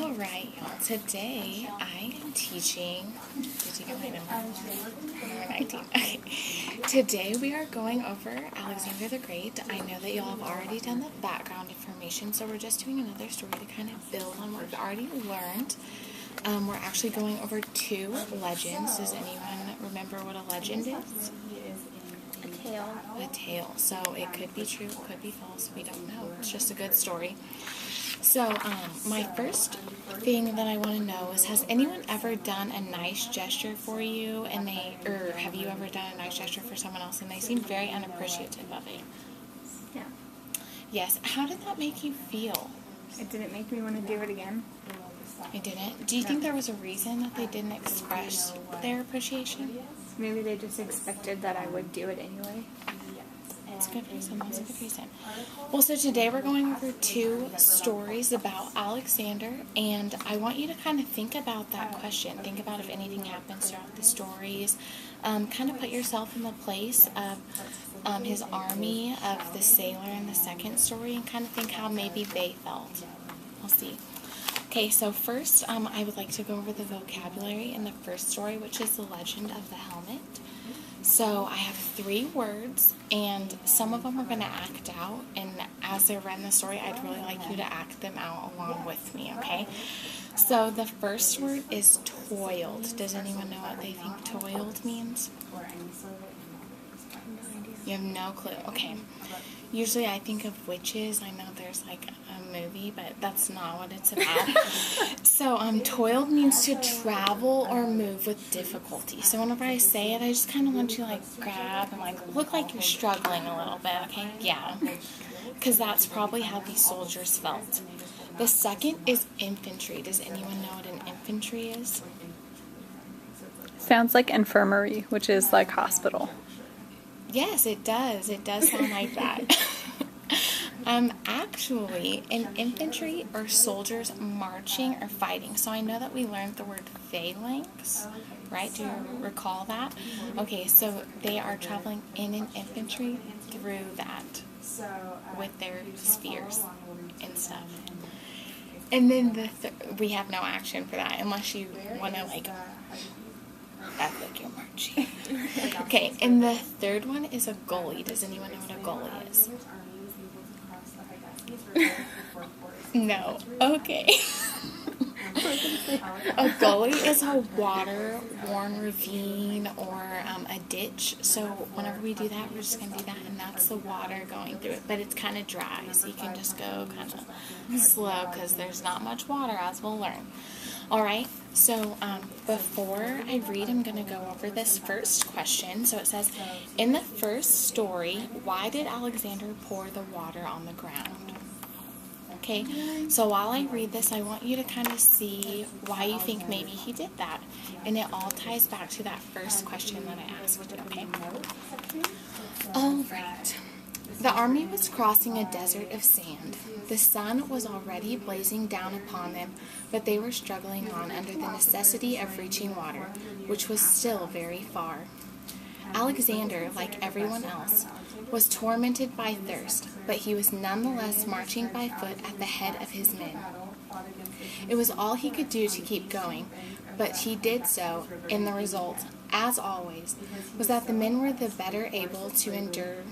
Alright, y'all. Today I am teaching. Did you get my number? Number 19. Okay. Today we are going over Alexander the Great. I know that y'all have already done the background information, so we're just doing another story to kind of build on what we've already learned. We're actually going over two legends. Does anyone remember what a legend is? A tale. A tale. So it could be true, it could be false. We don't know. It's just a good story. So, my first thing that I want to know is, has anyone ever done a nice gesture for you, or have you ever done a nice gesture for someone else and they seem very unappreciative of it? Yeah. Yes. How did that make you feel? It didn't make me want to do it again. It didn't? Do you think there was a reason that they didn't express their appreciation? Maybe they just expected that I would do it anyway. That's a good reason. That's a good reason. Well, so today we're going over two stories about Alexander, and I want you to kind of think about that question. Think about if anything happens throughout the stories. Kind of put yourself in the place of his army, of the sailor in the second story, and kind of think how maybe they felt. We'll see. Okay, so first I would like to go over the vocabulary in the first story, which is the legend of the helmet. So I have 3 words, and some of them we're going to act out, and as they're read in the story, I'd really like you to act them out along with me, okay? So the first word is toiled. Does anyone know what they think toiled means? You have no clue. Okay. Usually I think of witches. I know there's like a movie, but that's not what it's about. So, toiled means to travel or move with difficulty. So whenever I say it, I just kind of want you to like grab and like look like you're struggling a little bit, okay? Yeah. Because that's probably how these soldiers felt. The second is infantry. Does anyone know what an infantry is? Sounds like infirmary, which is like hospital. Yes, it does. It does sound like that. Actually, in infantry are soldiers marching or fighting. So I know that we learned the word phalanx, right? Do you recall that? Okay, so they are traveling in an infantry through that with their spears and stuff. And then we have no action for that unless you want to like act like you're marching. Okay, and the third one is a goalie. Does anyone know what a goalie is? No. Okay. A gully is a water-worn ravine or a ditch. So whenever we do that, we're just going to do that, and that's the water going through it. But it's kind of dry, so you can just go kind of slow because there's not much water, as we'll learn. Alright, so before I read, I'm going to go over this first question. So it says, in the first story, why did Alexander pour the water on the ground? Okay, so while I read this, I want you to kind of see why you think maybe he did that. And it all ties back to that first question that I asked, okay? Alright. The army was crossing a desert of sand. The sun was already blazing down upon them, but they were struggling on under the necessity of reaching water, which was still very far. Alexander, like everyone else, was tormented by thirst, but he was nonetheless marching by foot at the head of his men. It was all he could do to keep going, but he did so, and the result, as always, was that the men were the better able to endure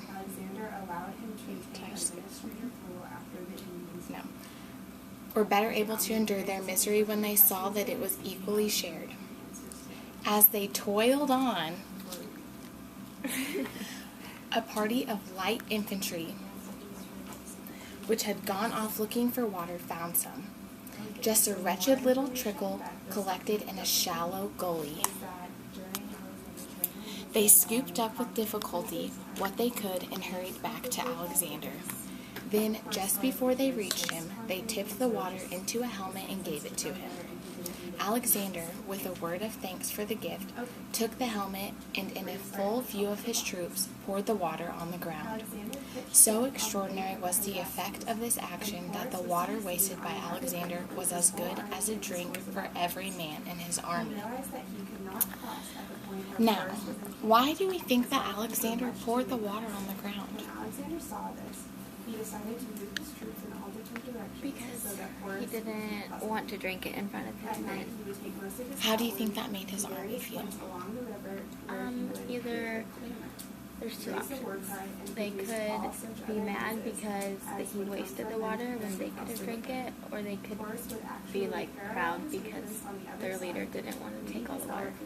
their misery when they saw that it was equally shared. As they toiled on, a party of light infantry, which had gone off looking for water, found some. Just a wretched little trickle collected in a shallow gully. They scooped up with difficulty what they could and hurried back to Alexander. Then, just before they reached him, they tipped the water into a helmet and gave it to him. Alexander, with a word of thanks for the gift, took the helmet and, in a full view of his troops, poured the water on the ground. So extraordinary was the effect of this action that the water wasted by Alexander was as good as a drink for every man in his army. Now, why do we think that Alexander poured the water on the ground? Alexander saw this. He decided to move his troops in all different directions. Because he didn't want to drink it in front of his men. How do you think that made his army feel? Either there's two options. They could be mad because he wasted the water when they could have drank it, or they could be like proud because their leader didn't want to take all the water for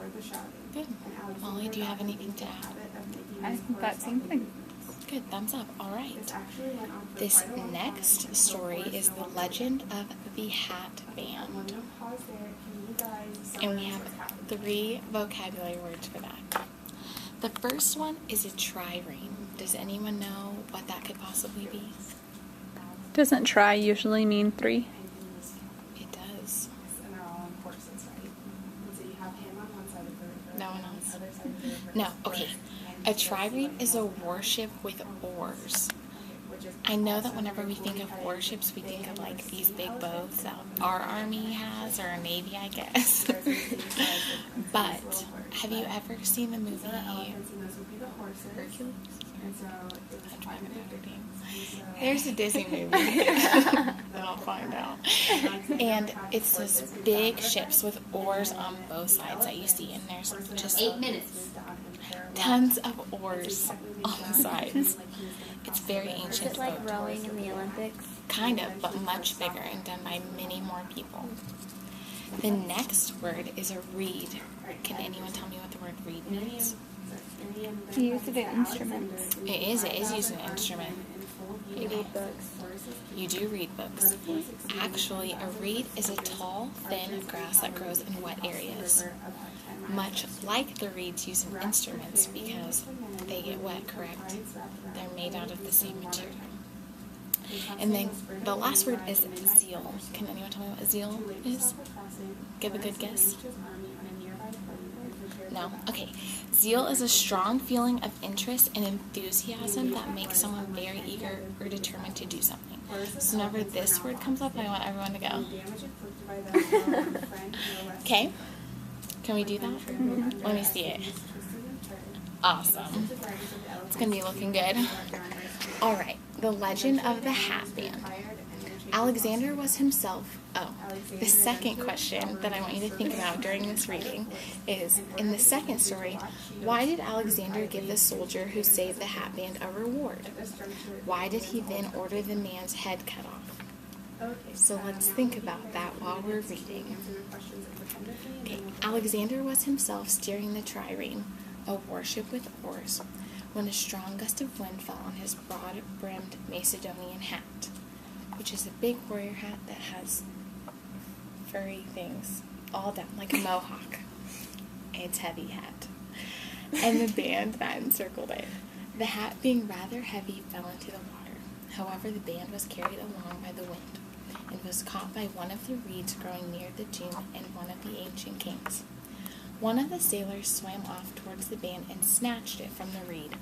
himself. Good. Molly, do you have anything to add? I think that same thing. Good, thumbs up. All right. This next story is the legend of the Hat Band. And we have 3 vocabulary words for that. The first one is a trireme. Does anyone know what that could possibly be? Doesn't try usually mean 3? It does. No one else? No, okay. A trireme is a warship with oars. I know that whenever we think of warships, we think of like these big boats that our army has, or our navy, I guess. But have you ever seen the movie Hercules? There's a Disney movie that I'll find out. And it's this big ships with oars on both sides that you see, and there's just 8 minutes. tons of oars on the sides. It's very Is ancient it like boat. rowing in the Olympics? Kind of, but much bigger and done by many more people. The next word is a reed. Can anyone tell me what the word reed means? You use it in instruments. It is used in an instrument. You read books. You do read books. Actually, a reed is a tall, thin grass that grows in wet areas. Much like the reeds used in instruments because they get wet, correct? They're made out of the same material. And then the last word is zeal. Can anyone tell me what zeal is? Give a good guess. No? Okay. Zeal is a strong feeling of interest and enthusiasm that makes someone very eager or determined to do something. So whenever this word comes up, I want everyone to go. Okay? Can we do that? Mm-hmm. Let me see it. Awesome. It's going to be looking good. All right. The legend of the Hat Band. Alexander was himself. The second question that I want you to think about during this reading is, in the second story, why did Alexander give the soldier who saved the Hat Band a reward? Why did he then order the man's head cut off? So let's think about that while we're reading. Okay. Alexander was himself steering the trireme, a warship with oars, when a strong gust of wind fell on his broad-brimmed Macedonian hat, which is a big warrior hat that has furry things all down, like a mohawk. It's heavy hat. And the band that encircled it. The hat, being rather heavy, fell into the water. However, the band was carried along by the wind, and was caught by one of the reeds growing near the tomb and one of the ancient kings. One of the sailors swam off towards the band and snatched it from the reed,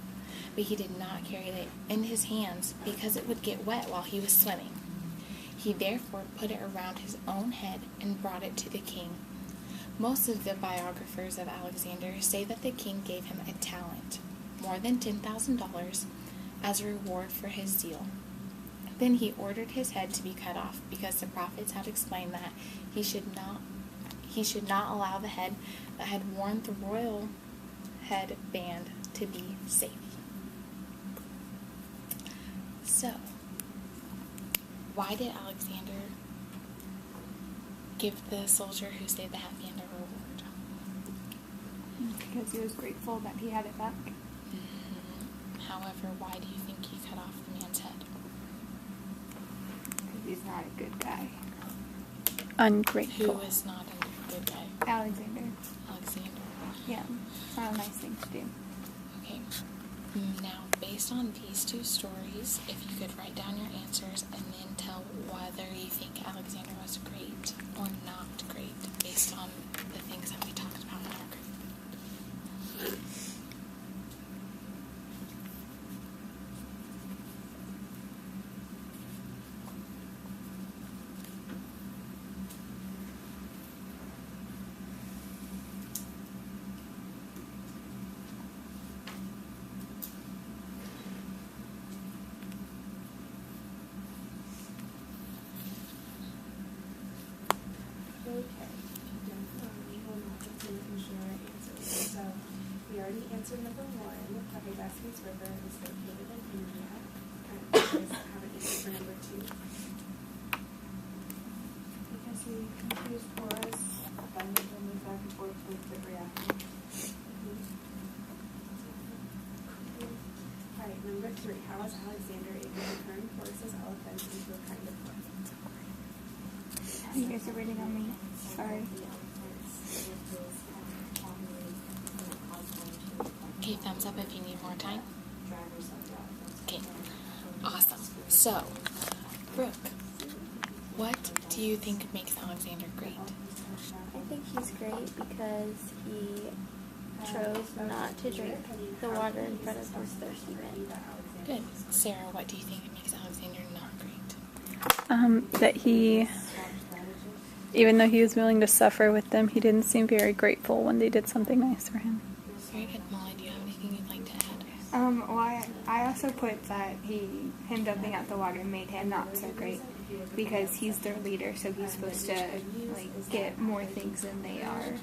but he did not carry it in his hands because it would get wet while he was swimming. He therefore put it around his own head and brought it to the king. Most of the biographers of Alexander say that the king gave him a talent, more than $10,000, as a reward for his zeal. Then he ordered his head to be cut off because the prophets had explained that he should not allow the head that had worn the royal head band to be safe. So, why did Alexander give the soldier who saved the hat band a reward? Because he was grateful that he had it back. Mm-hmm. However, why do you think he cut off the man's head? Because he's not a good guy. Ungrateful. Who is not a good guy? Alexander. Alexander. Yeah. It's not a nice thing to do. Okay. Now, based on these 2 stories, if you could write down your answers and then tell whether you think Alexander was great or not great based on the things that we talked about in our group. Answer number 1, the Ganges River is located in India. Kind of guys have an answer for number 2. Because he confused Horus abundant and moved back and forth with the reacting. Alright, number 3. How was Alexander able to turn Horus's elephants into a kind of horse? You guys are reading on me. Sorry. Okay, thumbs up if you need more time. Okay, awesome. So, Brooke, what do you think makes Alexander great? I think he's great because he chose not to drink the water in front of his thirsty men. Good. Sarah, what do you think makes Alexander not great? That he, even though he was willing to suffer with them, he didn't seem very grateful when they did something nice for him. Very good. Molly, do you have anything you'd like to add? Well, I also put that him dumping out the water made him not so great because he's their leader, so he's supposed to like get more things than they are,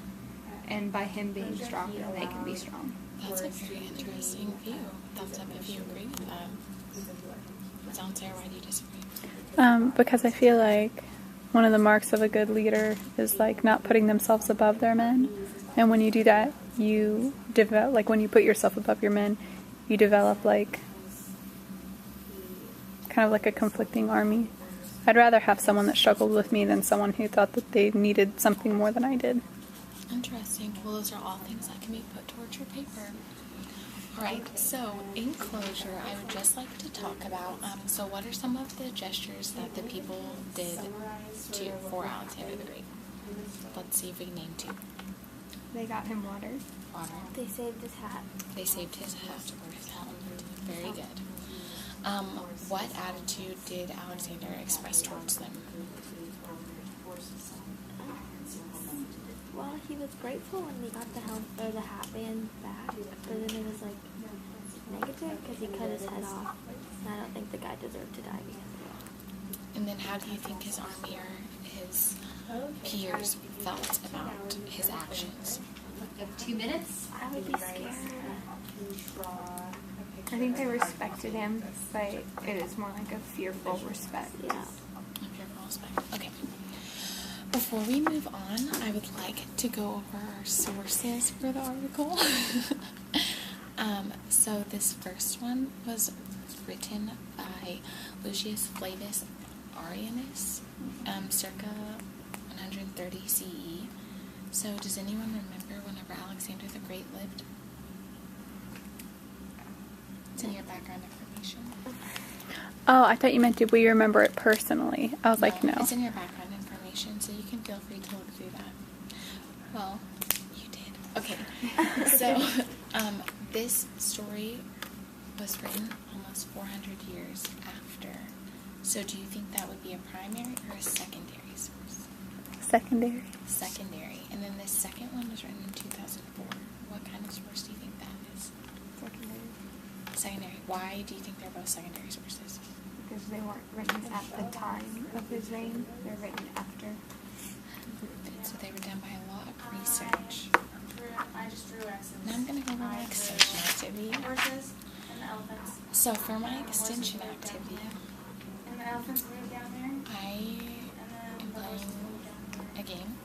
and by him being stronger, they can be strong. That's a very interesting view. Thumbs up if you agree with that. Sounds Sarah, why do you disagree? Because I feel like one of the marks of a good leader is like not putting themselves above their men, and when you do that, you develop, like when you put yourself above your men, you develop like kind of like a conflicting army. I'd rather have someone that struggled with me than someone who thought that they needed something more than I did. Interesting. Well, those are all things that can be put towards your paper. Alright, so in closure, I would just like to talk about, so what are some of the gestures that the people did for Alexander the Great? Let's see if we can name 2. They got him water. Water. They saved his hat. They saved his hat or his helmet. Very good. What attitude did Alexander express towards them? Well, he was grateful when they got the helmet or the hat band back, but then it was like negative because he cut his head off. And I don't think the guy deserved to die because of it. And then how do you think his army or his peers felt about his actions? You have 2 minutes. I would be scared. I think they respected him, but it is more like a fearful respect. Yeah. Fearful respect. Okay. Before we move on, I would like to go over our sources for the article. So this first one was written by Lucius Flavius Arrianus, circa 130 CE. So does anyone remember whenever Alexander the Great lived? It's in your background information. Oh, I thought you meant did we remember it personally? I was like, no. It's in your background information, so you can feel free to look through that. Well, you did. Okay. So, this story was written almost 400 years after. So do you think that would be a primary or a secondary source? Secondary. Secondary. And then the second one was written in 2004. What kind of source do you think that is? Secondary. Secondary. Why do you think they're both secondary sources? Because they weren't written at the time of his reign, they're written after. So they were done by a lot of research. Now I'm going to go over my extension activity. Horses and the elephants. So for my extension activity, And the elephants live down there. I am playing a game.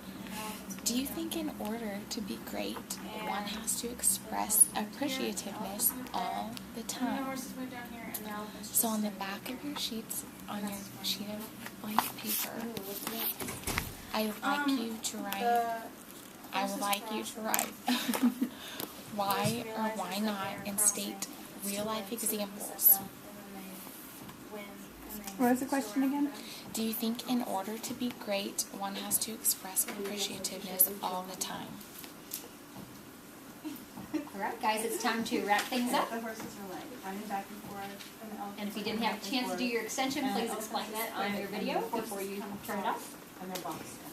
Do you think in order to be great, one has to express appreciativeness all the And the time? horses live down here and the elephants. So on the back of your sheets, on your sheet of blank paper, I would like you to write. I would like you to write why or why not and state real life examples. What was the question again? Do you think in order to be great, one has to express appreciativeness all the time? All right, guys, it's time to wrap things up. The horses are like running back and forth. And the elephants And if you are didn't running have a back chance to do and your extension, forth. please explain that on your video before you turn it off. And they're boxed in.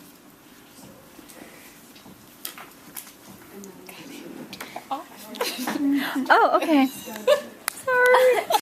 Oh, okay. Sorry.